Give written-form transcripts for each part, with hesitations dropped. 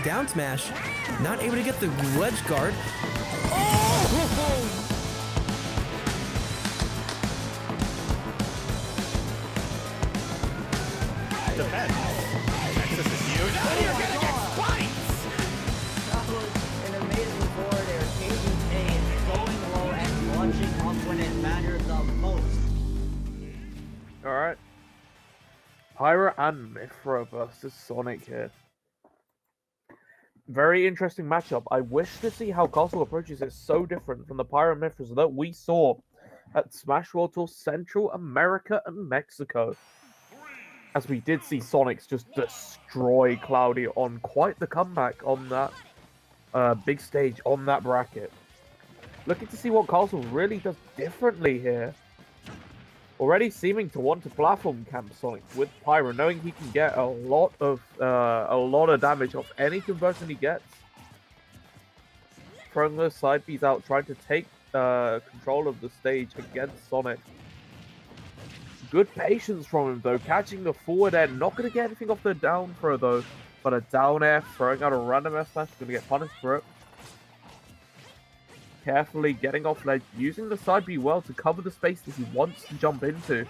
Down smash. Not able to get the ledge guard. Oh! Defense. Nexus is huge. Oh, you're gonna get spikes! That was an amazing forward air, taking pain, going low, and launching up when it mattered the most. Alright. Pyra-Mythra versus Sonic here. Very interesting matchup. I wish to see how Castle approaches it so different from the Pyra-Mythras that we saw at Smash World Tour Central America and Mexico. As we did see Sonix just destroy Cloudy on quite the comeback on that big stage on that bracket. Looking to see what Castle really does differently here. Already seeming to want to platform camp Sonix with Pyra, knowing he can get a lot of damage off any conversion he gets. Throwing those side Bs out, trying to take control of the stage against Sonic. Good patience from him though, catching the forward air, not going to get anything off the down throw though, but a down air, throwing out a random F smash, going to get punished for it. Carefully getting off ledge, using the side B well to cover the space that he wants to jump into.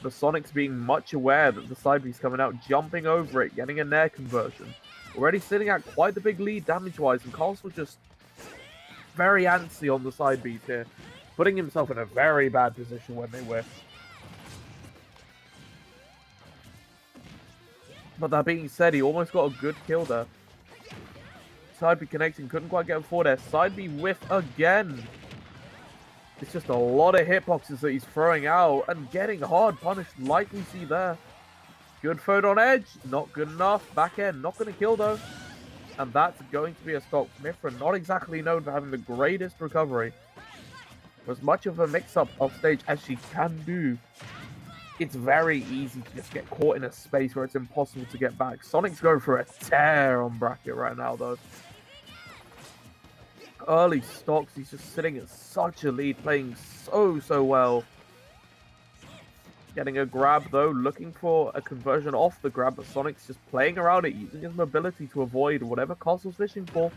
The Sonix being much aware that the side B's coming out, jumping over it, getting a nair conversion. Already sitting at quite the big lead damage-wise, and Castle just very antsy on the side B's here, putting himself in a very bad position when they whiff. But that being said, he almost got a good kill there. Side B connecting, couldn't quite get him forward there. Side B whiff again. It's just a lot of hitboxes that he's throwing out and getting hard punished like we see there. Good photon edge, not good enough. Back end, not going to kill though. And that's going to be a stock. Mythra, not exactly known for having the greatest recovery. For as much of a mix-up off stage as she can do, it's very easy to just get caught in a space where it's impossible to get back. Sonic's going for a tear on bracket right now though. Early stocks, he's just sitting at such a lead, playing so well. Getting a grab though, looking for a conversion off the grab, but Sonic's just playing around it, using his mobility to avoid whatever Castle's fishing for.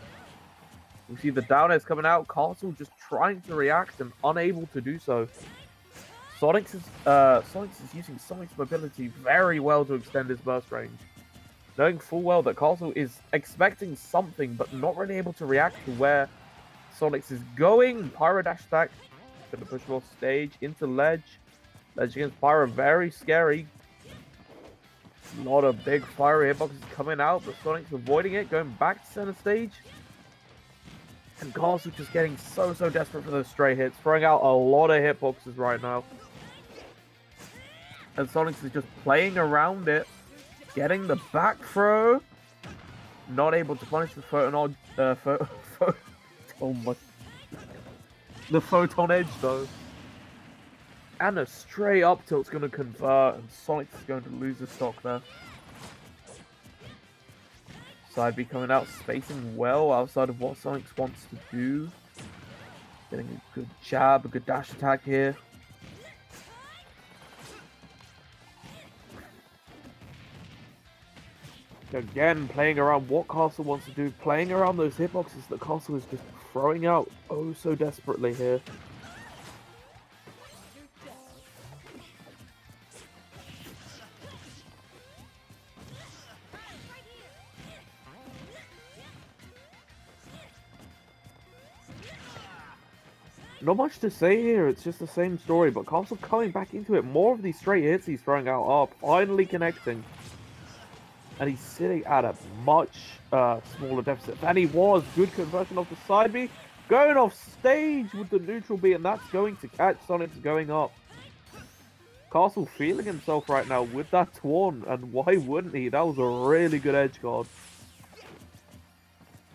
We see the down airs coming out, Castle just trying to react and unable to do so. Sonix is using Sonic's mobility very well to extend his burst range. Knowing full well that Castle is expecting something, but not really able to react to where Sonix is going. Pyra dash attack. Gonna push him off stage into ledge. Ledge against Pyra, very scary. A lot of big fiery hitboxes coming out, but Sonic's avoiding it, going back to center stage. And Castle just getting so desperate for those stray hits, throwing out a lot of hitboxes right now. And Sonix is just playing around it, getting the back throw. Not able to punish the photon oh my. The photon edge though. And a stray up tilt's going to convert, and Sonix is going to lose the stock there. Side B coming out, spacing well outside of what Sonix wants to do. Getting a good jab, a good dash attack here. Again, playing around what Castle wants to do, playing around those hitboxes that Castle is just throwing out oh so desperately here. Not much to say here, it's just the same story, but Castle coming back into it. More of these straight hits he's throwing out are finally connecting. And he's sitting at a much smaller deficit than he was. Good conversion off the side B. Going off stage with the neutral B, and that's going to catch Sonix going up. Castle feeling himself right now with that Taunt, and why wouldn't he? That was a really good edge guard.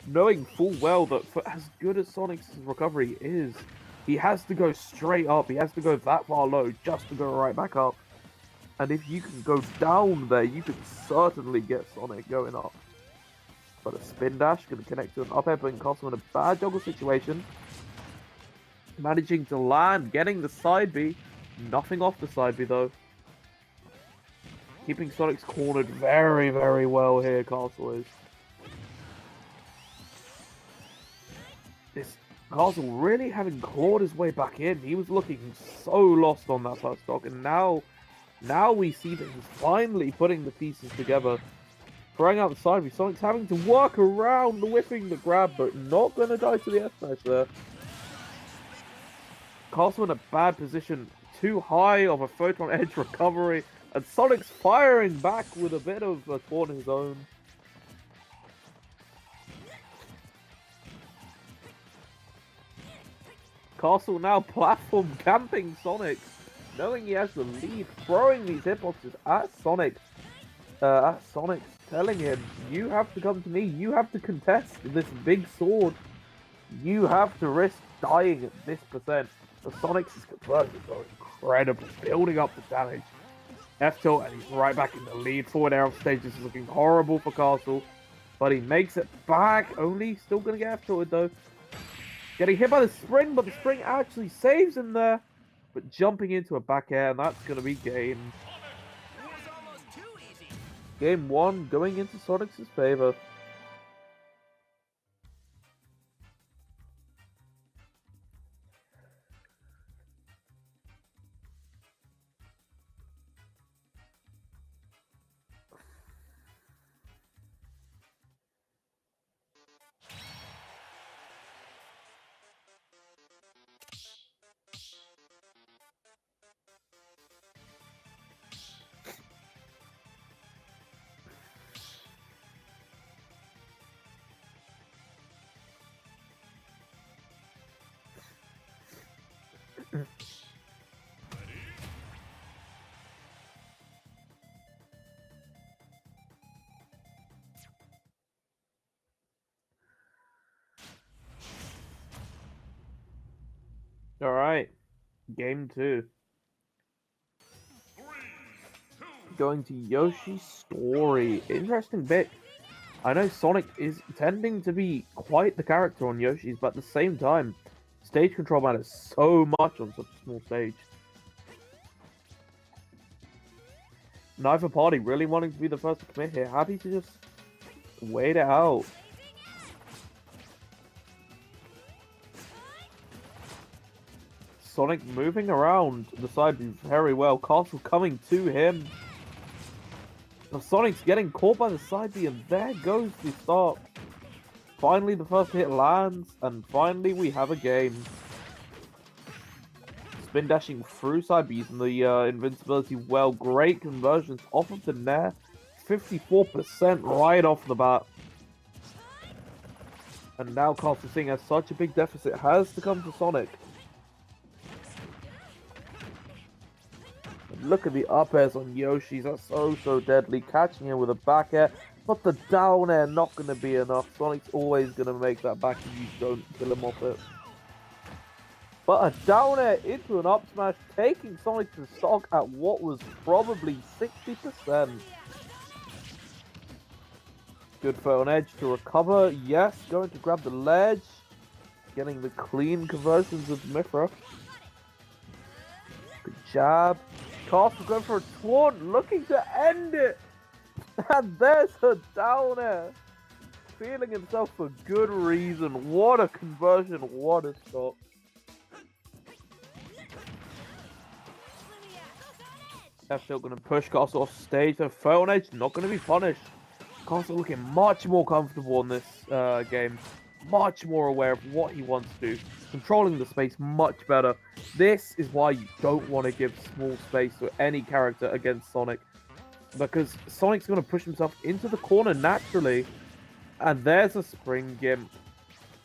Knowing full well that for as good as Sonix's recovery is, he has to go straight up. He has to go that far low just to go right back up. And if you can go down there, you can certainly get Sonic going up. But a spin dash, going to connect to an up air, putting Castle in a bad juggle situation. Managing to land, getting the side B. Nothing off the side B though. Keeping Sonix cornered very, very well here, Castle is. This Castle really having clawed his way back in. He was looking so lost on that first stock, and now we see that he's finally putting the pieces together. Throwing out the side, Sonix having to work around whiffing the grab, but not going to die to the S-Smash there. Castle in a bad position, too high of a photon edge recovery, and Sonix firing back with a bit of a taunt of his own. Castle now platform camping Sonix, knowing he has the lead, throwing these hitboxes at Sonix. Telling him, you have to come to me, you have to contest this big sword. You have to risk dying at this percent. The Sonix's conversions are incredible, building up the damage. F-tilt, and he's right back in the lead. Forward air off stage, this is looking horrible for Castle. But he makes it back, only still going to get F-tilted though. Getting hit by the spring, but the spring actually saves him there. But jumping into a back air, and that's going to be game. Game 1 going into Sonix's favor. All right, game 2. Going to Yoshi's Story. Interesting bit. I know Sonic is tending to be quite the character on Yoshi's, but at the same time, stage control matters so much on such a small stage. Neither party really wanting to be the first to commit here. Happy to just wait it out. Sonic moving around the side very well. Castle coming to him. Now Sonic's getting caught by the side B, and there goes the start. Finally, the first hit lands, and finally we have a game. Spin dashing through side Bs and the invincibility. Well, great conversions off of the Nair. 54% right off the bat. And now Castle, seeing as such a big deficit, has to come to Sonic. Look at the up airs on Yoshi's, that's so deadly. Catching him with a back air, but the down air not going to be enough. Sonic's always going to make that back if you don't kill him off it. But a down air into an up smash, taking Sonic to stock at what was probably 60%. Good throw on edge to recover. Yes, going to grab the ledge. Getting the clean conversions of Mythra. Good jab. Castle going for a taunt, looking to end it. And there's a down air. Feeling himself for good reason. What a conversion, what a stop. F-tilt still going to push Castle off stage. So throw on edge, not going to be punished. Castle looking much more comfortable in this game. Much more aware of what he wants to do. Controlling the space much better. This is why you don't want to give small space to any character against Sonic. Because Sonic's going to push himself into the corner naturally. And there's a spring gimp.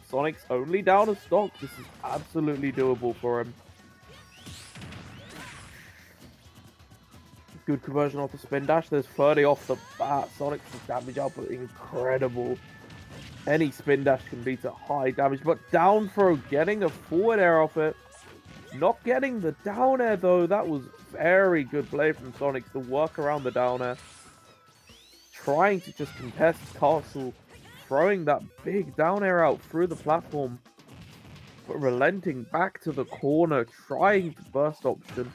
Sonic's only down a stock. This is absolutely doable for him. Good conversion off the spin dash. There's 30 off the bat. Sonic's damage output incredible. Any spin dash can lead to high damage, but down throw, getting a forward air off it. Not getting the down air though. That was very good play from Sonix to work around the down air. Trying to just contest Castle, throwing that big down air out through the platform, but relenting back to the corner, trying to burst option.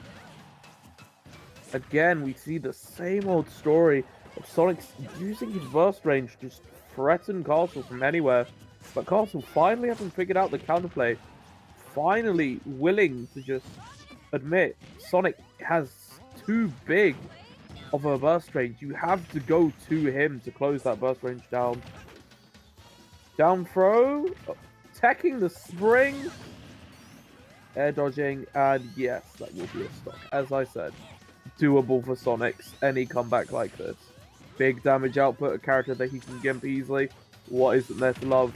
Again, we see the same old story of Sonix using his burst range to just threaten Castle from anywhere. But Castle finally having figured out the counterplay, finally willing to just admit Sonic has too big of a burst range. You have to go to him to close that burst range down. Down throw, teching the spring, air dodging, and yes, that will be a stock. As I said, doable for Sonix, any comeback like this. Big damage output, a character that he can gimp easily. What isn't there to love?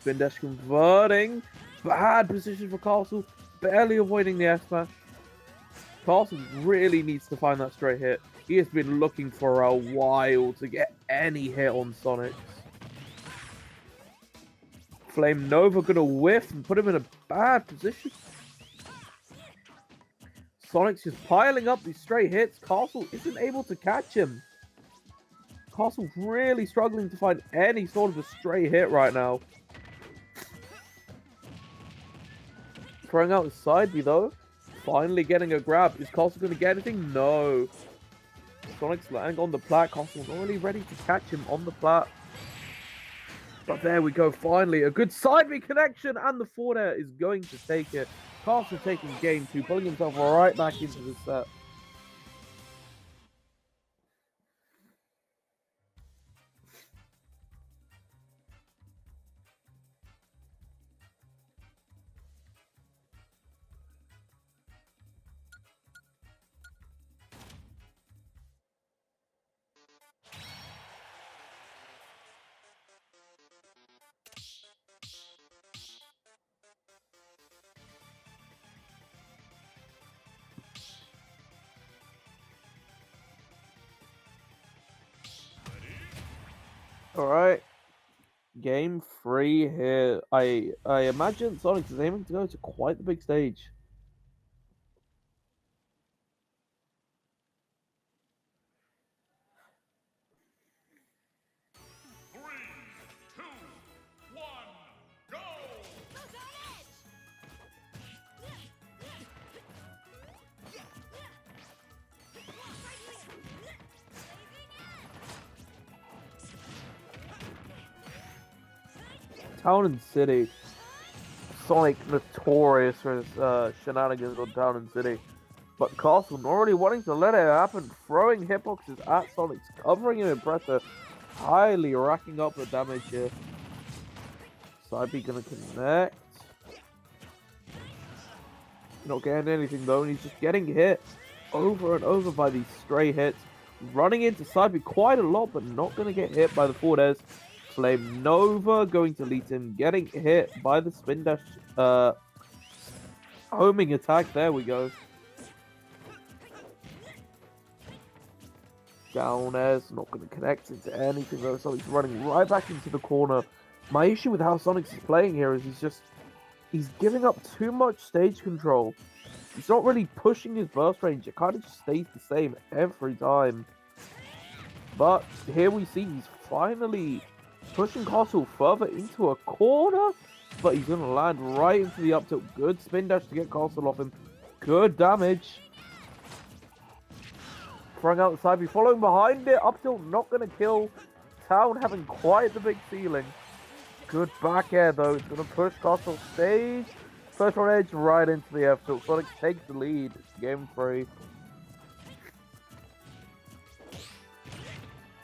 Spin dash converting. Bad position for Castle, barely avoiding the F-smash. Castle really needs to find that straight hit. He has been looking for a while to get any hit on Sonix. Flame Nova gonna whiff and put him in a bad position. Sonix just piling up these straight hits. Castle isn't able to catch him. Castle's really struggling to find any sort of a straight hit right now. Throwing out his side B though. Finally getting a grab. Is Castle going to get anything? No. Sonic's landing on the plat. Castle's already ready to catch him on the plat. But there we go. Finally, a good side B connection. And the forward air is going to take it. Castle taking game 2. Pulling himself right back into the set. Alright. Game 3 here. I imagine Sonic is aiming to go to quite the big stage. Town and City. Sonic notorious for his shenanigans on Town and City. But Castle not already wanting to let it happen, throwing hitboxes at Sonix, covering him in pressure, highly racking up the damage here. Side B gonna connect. Not getting anything though, and he's just getting hit over and over by these stray hits. Running into side B quite a lot, but not gonna get hit by the forward airs. Flame Nova going to lead him, getting hit by the spin dash homing attack. There we go. Down airs, not going to connect into anything though. Sonic's running right back into the corner. My issue with how Sonix is playing here is he's giving up too much stage control. He's not really pushing his burst range. It kind of just stays the same every time. But here we see he's finally pushing Castle further into a corner, but he's going to land right into the up tilt. Good spin dash to get Castle off him. Good damage. Throwing out the side B, following behind it. Up tilt not going to kill. Town having quite the big ceiling. Good back air though. It's going to push Castle stage. First one edge right into the F tilt. Sonic takes the lead. Game 3.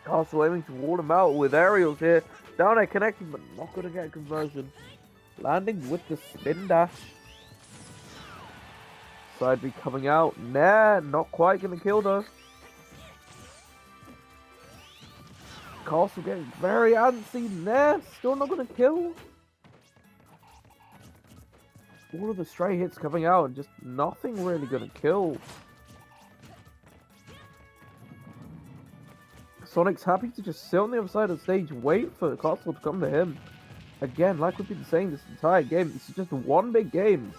Castle aiming to wall him out with aerials here. Down air connecting, but not going to get a conversion. Landing with the spin dash. Side B coming out. Nah, not quite going to kill though. Castle getting very antsy. Nah, still not going to kill. All of the stray hits coming out and just nothing really going to kill. Sonic's happy to just sit on the other side of the stage, wait for Castle to come to him. Again, like we've been saying this entire game, this is just one big game.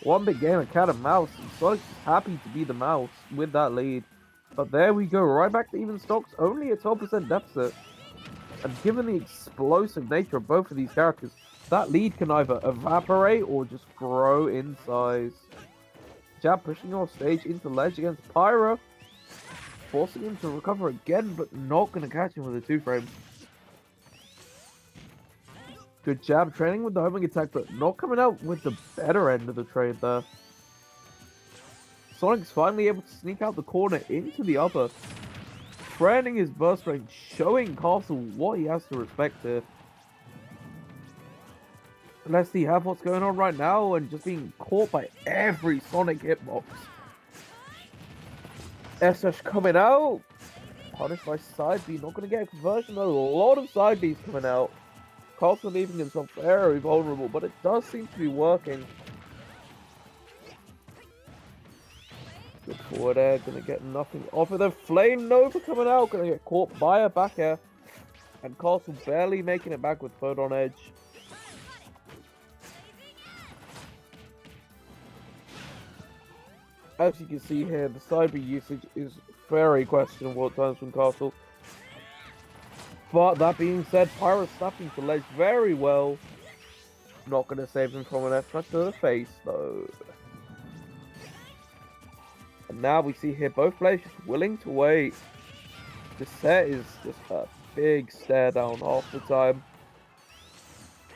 One big game of cat and mouse, and Sonic's happy to be the mouse with that lead. But there we go, right back to even stocks, only a 12% deficit. And given the explosive nature of both of these characters, that lead can either evaporate or just grow in size. Jab pushing off stage into ledge against Pyra. Forcing him to recover again, but not going to catch him with a 2-frame. Good jab, training with the homing attack, but not coming out with the better end of the trade there. Sonic's finally able to sneak out the corner into the upper. Training his burst range, showing Castle what he has to respect here. Let's see what's going on right now and just being caught by every Sonic hitbox. S-Dash coming out. Punished by side B, not going to get a conversion though. A lot of side Bs coming out. Castle leaving himself very vulnerable, but it does seem to be working. Good forward air, gonna get nothing off of the Flame Nova coming out, gonna get caught by a back air. And Castle barely making it back with third on edge. As you can see here, the side B usage is very questionable at times from Castle. But that being said, Pyra snapping to ledge very well. Not going to save him from an F-smash to the face, though. And now we see here both players just willing to wait. The set is just a big stare down half the time.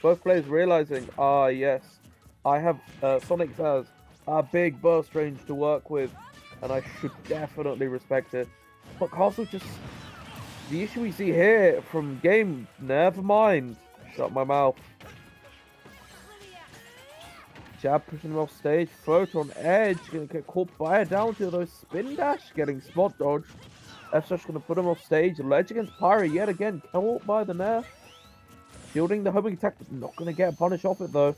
Both players realizing, yes, I have Sonix has a big burst range to work with, and I should definitely respect it. But Castle just... The issue we see here from game, never mind. Shut my mouth. Jab pushing him off stage, photon edge, gonna get caught by a down to those spin dash, getting spot dodge. F-Dash gonna put him off stage, ledge against Pyra yet again, caught by the nair. Shielding the homing attack, but not gonna get a punish off it though.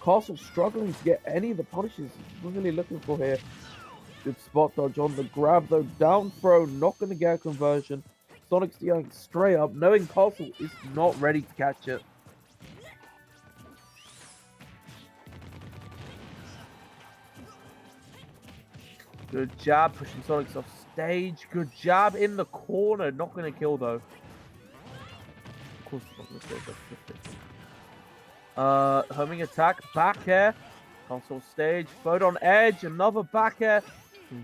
Castle struggling to get any of the punishes he's really looking for here. Good spot dodge on the grab though, down throw, not going to get a conversion. Sonic's dealing straight up, knowing Castle is not ready to catch it. Good jab, pushing Sonix off stage. Good jab in the corner, not going to kill though. Of course it's not going to kill, homing attack, back air. Castle stage, photon edge, another back air.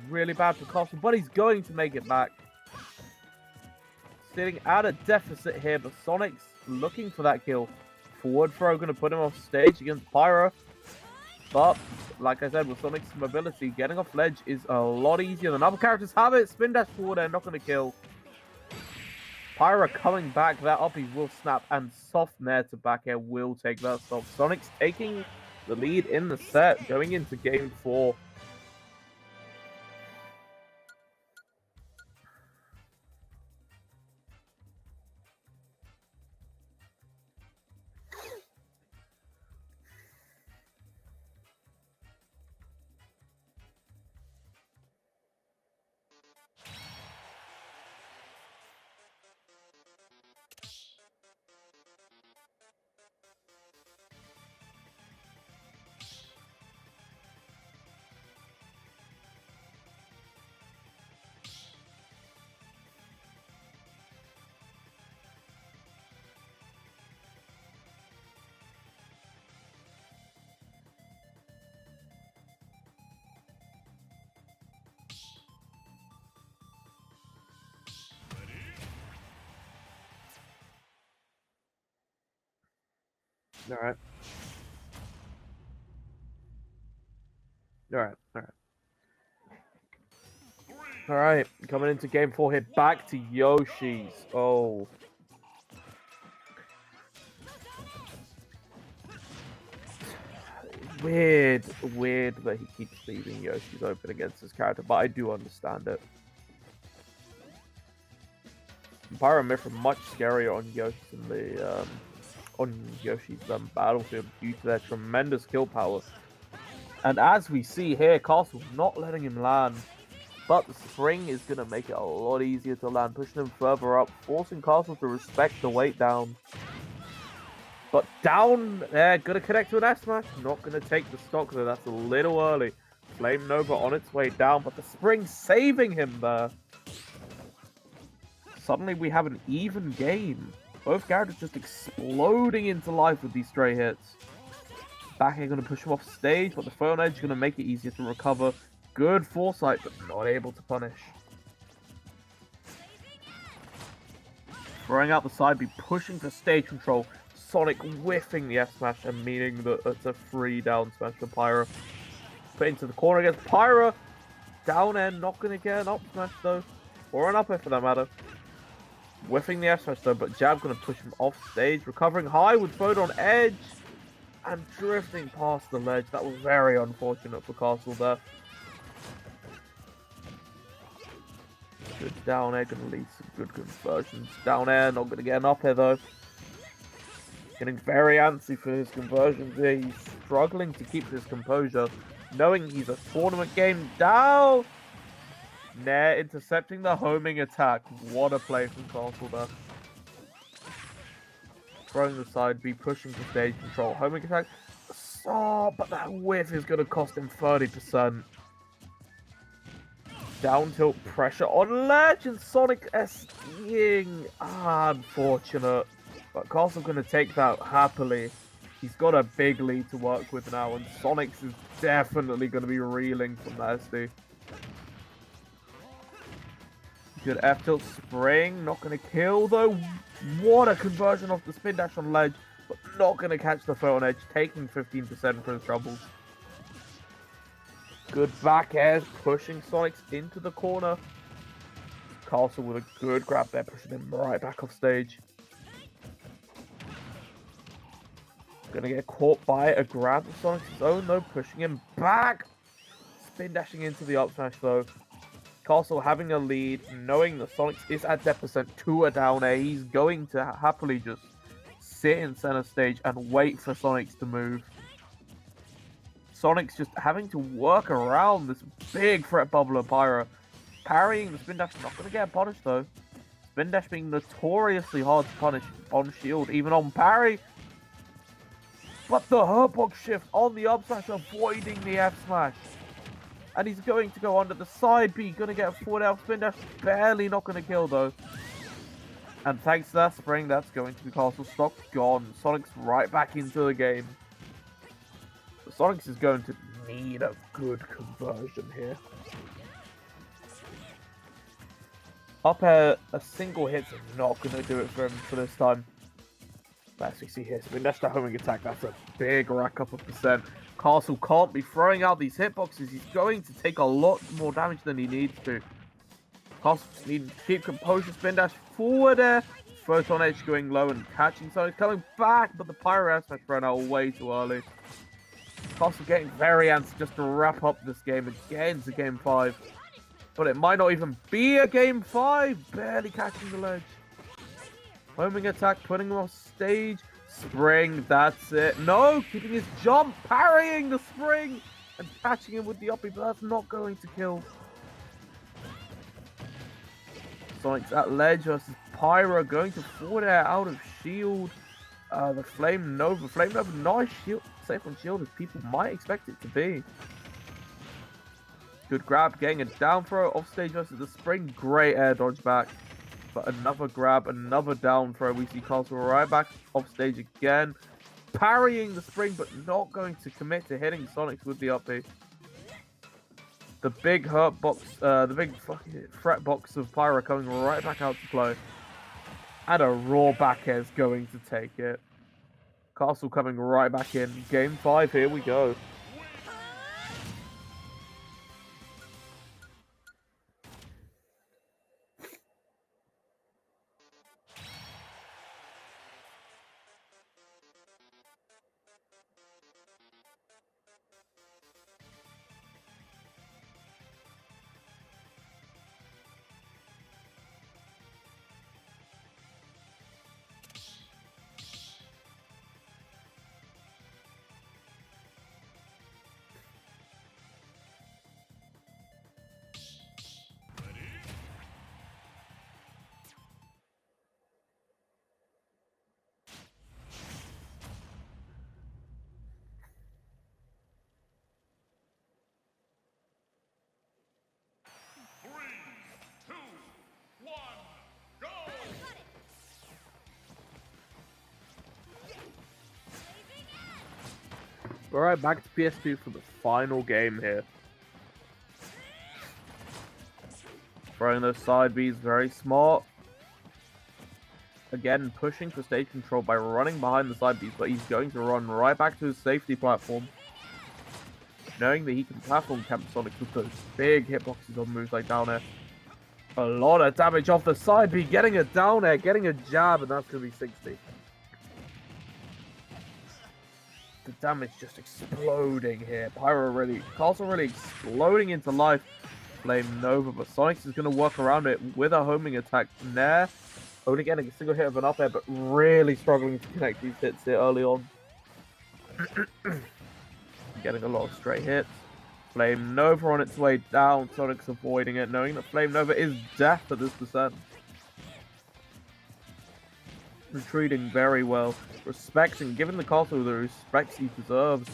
Really bad for Castle, but he's going to make it back. Sitting at a deficit here, but Sonix looking for that kill. Forward throw going to put him off stage against Pyra. But, like I said, with Sonic's mobility, getting off ledge is a lot easier than other characters have it. Spin dash forward air, not going to kill. Pyra coming back, that up he will snap, and soft nair to back air will take that stop. Sonic's taking the lead in the set, going into game 4. Alright. Alright, coming into game 4 here, back to Yoshi's. Oh. Weird that he keeps leaving Yoshi's open against his character, but I do understand it. Pyra-Mythra much scarier on Yoshi's battlefield due to their tremendous kill power. And as we see here, Castle's not letting him land. But the spring is going to make it a lot easier to land, pushing him further up, forcing Castle to respect the weight down. But down there, going to connect to an S-Smash. Not going to take the stock though, that's a little early. Flame Nova on its way down, but the spring saving him there. Suddenly we have an even game. Both characters just exploding into life with these stray hits. Back air going to push him off stage, but the phone edge going to make it easier to recover. Good foresight, but not able to punish. Throwing out the side B, pushing for stage control. Sonic whiffing the F smash and meaning that it's a free down smash for Pyra. Put into the corner against Pyra. Down air, not going to get an up smash though. Or an up air for that matter. Whiffing the F smash though, but jab going to push him off stage. Recovering high with phone on edge. And drifting past the ledge. That was very unfortunate for Castle there. Good down air, going to lead some good conversions. Down air, not going to get an up air though. Getting very antsy for his conversions here. He's struggling to keep his composure, knowing he's a tournament game down. Nair intercepting the homing attack. What a play from Castle there. Throwing the side B, pushing for stage control. Homing attack. Oh, but that whiff is going to cost him 30%. Down tilt pressure on ledge and Sonic SDing. Unfortunate. But Castle going to take that happily. He's got a big lead to work with now, and Sonix is definitely going to be reeling from that SD. Good F tilt spring, not going to kill though. What a conversion off the spin dash on ledge, but not going to catch the foot on edge, taking 15% for his troubles. Good back airs, pushing Sonix into the corner. Castle with a good grab there, pushing him right back off stage. Gonna get caught by a grab of Sonic's own though, pushing him back. Spin dashing into the up smash though. Castle having a lead, knowing that Sonix is at deficit to a down air. He's going to happily just sit in center stage and wait for Sonix to move. Sonix just having to work around this big threat bubble of Pyra. Parrying the spin dash, not going to get punished though. Spin dash being notoriously hard to punish on shield, even on parry. But the hurtbox shift on the up smash, avoiding the F smash. And he's going to go under the side B, going to get a forward out spin dash, barely not going to kill though. And thanks to that spring, that's going to be Castle stock gone. Sonic's right back into the game. So Sonix is going to need a good conversion here. Up air, a single hit's not going to do it for him for this time. As we see here, spin dash to homing attack, that's a big rack up of percent. Castle can't be throwing out these hitboxes, he's going to take a lot more damage than he needs to. Castle just needs to keep composure, spin dash forward air, photon edge going low and catching Sonic, coming back, but the Pyra smash ran out way too early. Castle getting very antsy just to wrap up this game again to game 5. But it might not even be a game 5, barely catching the ledge. Homing attack, putting him off stage. Spring, that's it. No, keeping his jump, parrying the spring, and catching him with the uppy, but that's not going to kill. Sonic's at ledge versus Pyra, going to forward air out of shield. The Flame Nova. Flame Nova, nice shield, safe on shield as people might expect it to be. Good grab, getting a down throw off stage versus the spring. Great air dodge back. But another grab, another down throw. We see Castle right back off stage again. Parrying the spring, but not going to commit to hitting Sonix with the up B. The big hurt box, the big fucking threat box of Pyra coming right back out to play. And a raw back air is going to take it. Castle coming right back in. Game 5, here we go. Alright, back to PS2 for the final game here. Throwing those side Bs very smart. Again, pushing for stage control by running behind the side Bs, but he's going to run right back to his safety platform. Knowing that he can platform camp Sonix with those big hitboxes on moves like down air. A lot of damage off the side B, getting a down air, getting a jab, and that's going to be 60. The damage just exploding here. Castle really exploding into life. Flame Nova, but Sonix is going to work around it with a homing attack. Nair, only getting a single hit of an up air, but really struggling to connect these hits here early on. Getting a lot of straight hits. Flame Nova on its way down. Sonix avoiding it, knowing that Flame Nova is death at this percent. Retreating very well. Respecting, giving the castle the respect he deserves.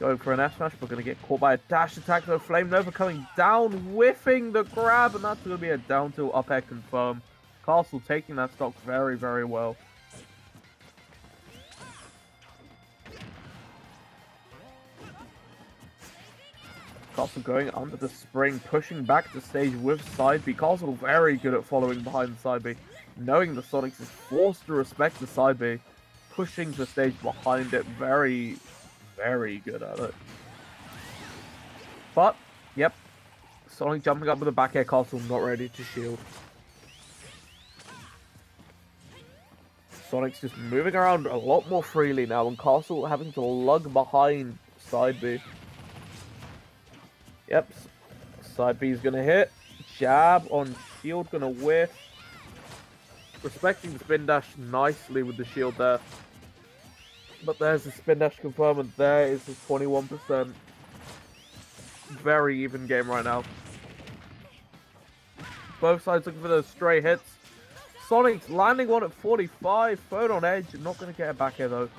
Going for an F smash, but going to get caught by a dash attack though. Flame Nova coming down, whiffing the grab, and that's going to be a down tilt up air confirm. Castle taking that stock very, very well. Castle going under the spring, pushing back to stage with side B. Castle very good at following behind the side B. Knowing the Sonix is forced to respect the side B. Pushing the stage behind it, very, very good at it. But, yep. Sonix jumping up with a back air, Castle not ready to shield. Sonix just moving around a lot more freely now, and Castle having to lug behind side B. Yep, side B is going to hit. Jab on shield, going to whiff. Respecting the spin dash nicely with the shield there. But there's the spin dash confirm, and there is his 21%. Very even game right now. Both sides looking for those stray hits. Sonix landing one at 45. Phone on edge. Not going to get a back air though.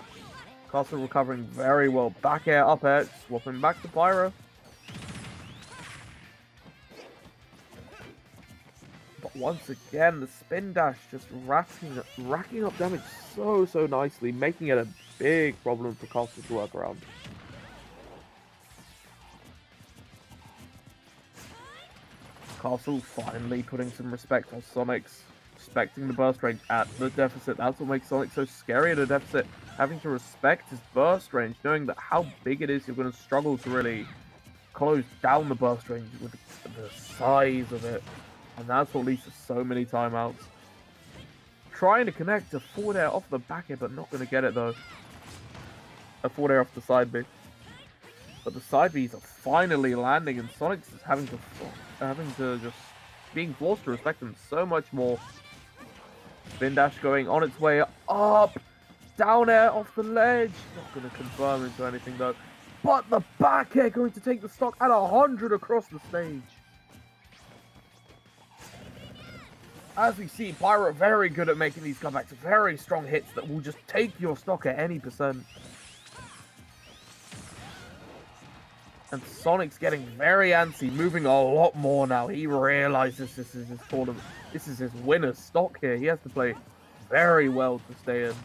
Castle recovering very well. Back air, up air. Swapping back to Pyra. Once again, the spin dash just racking up damage so nicely, making it a big problem for Castle to work around. Castle finally putting some respect on Sonix, respecting the burst range at the deficit. That's what makes Sonix so scary at a deficit, having to respect his burst range, knowing that how big it is, you're going to struggle to really close down the burst range with the size of it. And that's what leads to so many timeouts. Trying to connect a forward air off the back air, but not going to get it though. A forward air off the side B. But the side Bs are finally landing, and Sonix is having to just being forced to respect them so much more. Spin dash going on its way up. Down air off the ledge. Not going to confirm into anything though. But the back air going to take the stock at 100 across the stage. As we see, Pyra very good at making these comebacks. Very strong hits that will just take your stock at any percent. And Sonix getting very antsy, moving a lot more now. He realizes this is his tournament. This is his winner's stock here. He has to play very well to stay in.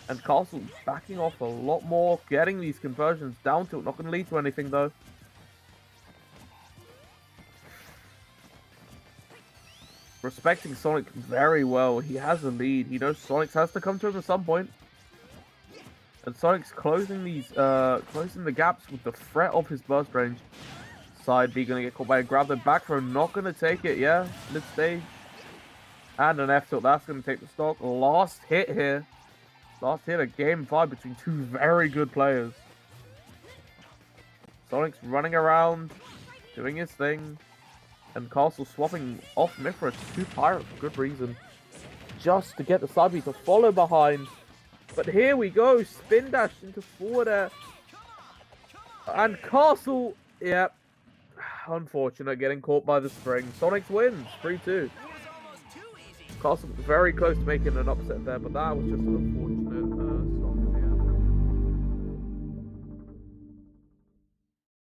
And Castle backing off a lot more, getting these conversions down tilt. Not going to lead to anything though. Respecting Sonix very well. He has a lead. He knows Sonix has to come to him at some point. And Sonix closing the gaps with the threat of his burst range. Side B gonna get caught by a grab. The back throw not gonna take it. Yeah, mid stage. And an F tilt. That's gonna take the stock. Last hit here. Last hit of game 5 between two very good players. Sonix running around, doing his thing. And Castle swapping off Mythra to Pyra for good reason. Just to get the side B to follow behind. But here we go. Spin dash into forward air. And Castle, yeah. Unfortunate, getting caught by the spring. Sonix wins, 3-2. Castle very close to making an upset there, but that was just an unfortunate